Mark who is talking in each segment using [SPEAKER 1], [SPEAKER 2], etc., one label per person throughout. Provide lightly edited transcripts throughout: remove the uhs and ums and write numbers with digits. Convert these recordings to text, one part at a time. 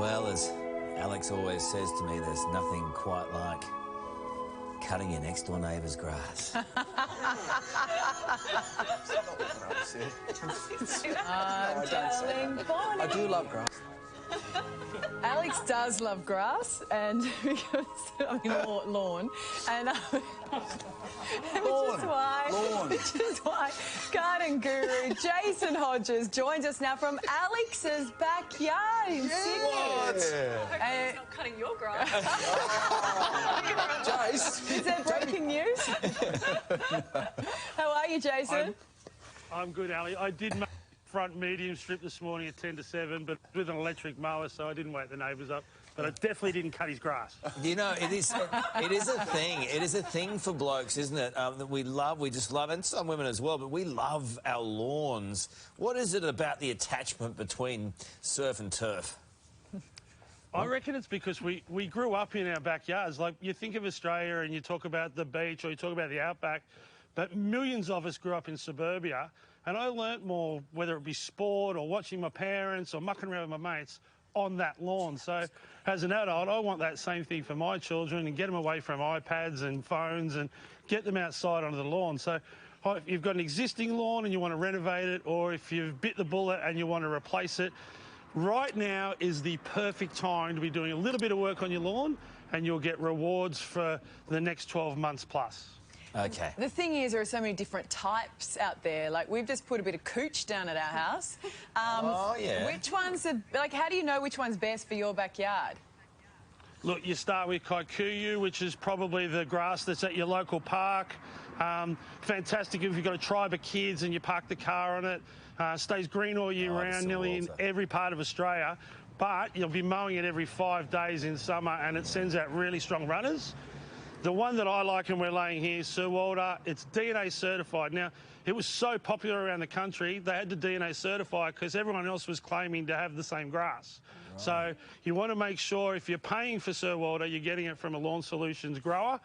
[SPEAKER 1] Well, as Alex always says to me, there's nothing quite like cutting your next door neighbour's grass.
[SPEAKER 2] I do love grass.
[SPEAKER 3] Alex does love grass, and because lawn, and which is why garden guru Jason Hodges joins us now from Alex's backyard in Sydney.
[SPEAKER 2] What?
[SPEAKER 4] He's not cutting your grass.
[SPEAKER 2] Jace.
[SPEAKER 3] Is that breaking news? How are you, Jason?
[SPEAKER 5] I'm good, Ali. I did make front medium strip this morning at 10 to 7, but with an electric mower, so I didn't wake the neighbours up. But I definitely didn't cut his grass.
[SPEAKER 1] You know, it is a thing. It is a thing for blokes, isn't it? That we just love, and some women as well, but we love our lawns. What is it about the attachment between surf and turf?
[SPEAKER 5] I reckon it's because we grew up in our backyards. Like, you think of Australia and you talk about the beach or you talk about the outback, but millions of us grew up in suburbia, and I learnt more, whether it be sport or watching my parents or mucking around with my mates, on that lawn. So as an adult, I want that same thing for my children and get them away from iPads and phones and get them outside onto the lawn. So if you've got an existing lawn and you want to renovate it, or if you've bit the bullet and you want to replace it, right now is the perfect time to be doing a little bit of work on your lawn, and you'll get rewards for the next 12 months plus.
[SPEAKER 1] Okay.
[SPEAKER 3] The thing is, there are so many different types out there. Like, we've just put a bit of cooch down at our house.
[SPEAKER 1] Oh, yeah.
[SPEAKER 3] Which one's how do you know which one's best for your backyard?
[SPEAKER 5] Look, you start with kikuyu, which is probably the grass that's at your local park. Fantastic if you've got a tribe of kids and you park the car on it. Stays green all year round, nearly in every part of Australia. But you'll be mowing it every 5 days in summer, and it sends out really strong runners. The one that I like and we're laying here is Sir Walter. It's DNA certified. Now, it was so popular around the country, they had to DNA certify because everyone else was claiming to have the same grass. Right. So you want to make sure if you're paying for Sir Walter, you're getting it from a Lawn Solutions grower.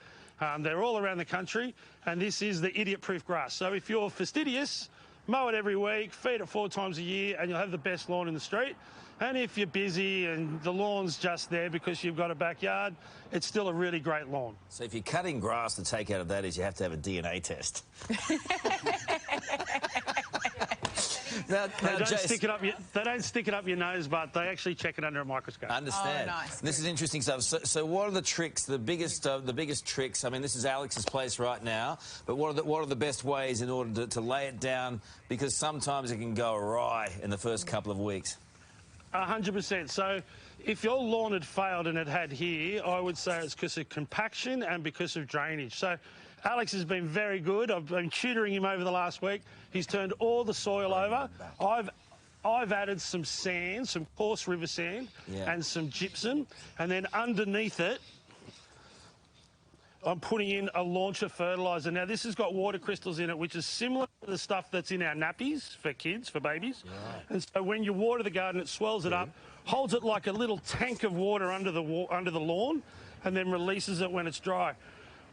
[SPEAKER 5] They're all around the country, and this is the idiot-proof grass. So if you're fastidious, mow it every week, feed it 4 times a year, and you'll have the best lawn in the street. And if you're busy and the lawn's just there because you've got a backyard, it's still a really great lawn.
[SPEAKER 1] So if you're cutting grass, the take out of that is you have to have a DNA test. Now,
[SPEAKER 5] they don't stick it up your nose, but they actually check it under a microscope.
[SPEAKER 1] I understand.
[SPEAKER 3] Oh, nice.
[SPEAKER 1] This is interesting stuff. So what are the tricks, the biggest tricks? I mean, this is Alex's place right now, but what are the best ways in order to lay it down? Because sometimes it can go awry in the first couple of weeks.
[SPEAKER 5] 100%. So if your lawn had failed and it had here, I would say it's because of compaction and because of drainage. So Alex has been very good. I've been tutoring him over the last week. He's turned all the soil over. I've added some sand, some coarse river sand, and some gypsum, and then underneath it I'm putting in a launcher fertiliser. Now, this has got water crystals in it, which is similar to the stuff that's in our nappies for kids, for babies. Right. And so when you water the garden, it swells it up, holds it like a little tank of water under the lawn, and then releases it when it's dry.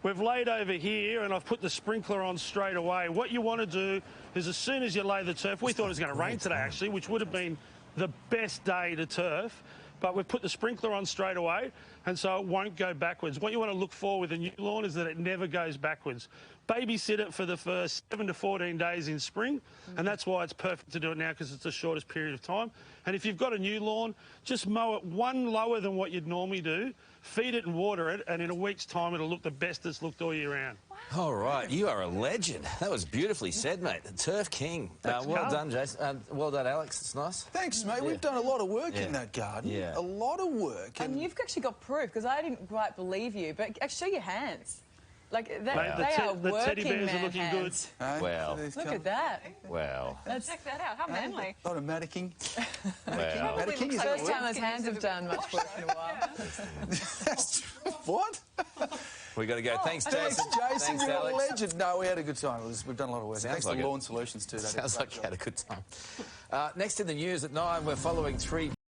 [SPEAKER 5] We've laid over here, and I've put the sprinkler on straight away. What you want to do is, as soon as you lay the turf, we thought it was going to rain today, actually, which would have been the best day to turf, but we've put the sprinkler on straight away, and so it won't go backwards. What you want to look for with a new lawn is that it never goes backwards. Babysit it for the first 7 to 14 days in spring, and that's why it's perfect to do it now, because it's the shortest period of time. And if you've got a new lawn, just mow it one lower than what you'd normally do, feed it and water it, and in a week's time it'll look the best it's looked all year round.
[SPEAKER 1] All right, you are a legend. That was beautifully said, mate. The Turf King. Well done, Jason. Well done, Alex. It's nice.
[SPEAKER 2] Thanks, mate. We've done a lot of work in that garden. Yeah. A lot of work.
[SPEAKER 3] And you've actually got proof, because I didn't quite believe you, but actually show your hands. Like, they are
[SPEAKER 5] the teddy
[SPEAKER 3] working
[SPEAKER 5] bears
[SPEAKER 3] man
[SPEAKER 5] are looking
[SPEAKER 3] hands.
[SPEAKER 5] good.
[SPEAKER 1] Well,
[SPEAKER 3] look at that.
[SPEAKER 1] Well.
[SPEAKER 4] Check that out. How manly.
[SPEAKER 2] A lot of maticking.
[SPEAKER 1] Well.
[SPEAKER 2] Maticking, is
[SPEAKER 3] First time his hands have done much work in a while.
[SPEAKER 2] What?
[SPEAKER 1] We got to go. Thanks, Jason.
[SPEAKER 2] Thanks, Jason. You're
[SPEAKER 1] Alex.
[SPEAKER 2] a legend. No, we had a good time. We've done a lot of work. Thanks to Lawn Solutions too.
[SPEAKER 1] Sounds like you had a good time. Next in the news at 9, we're following 3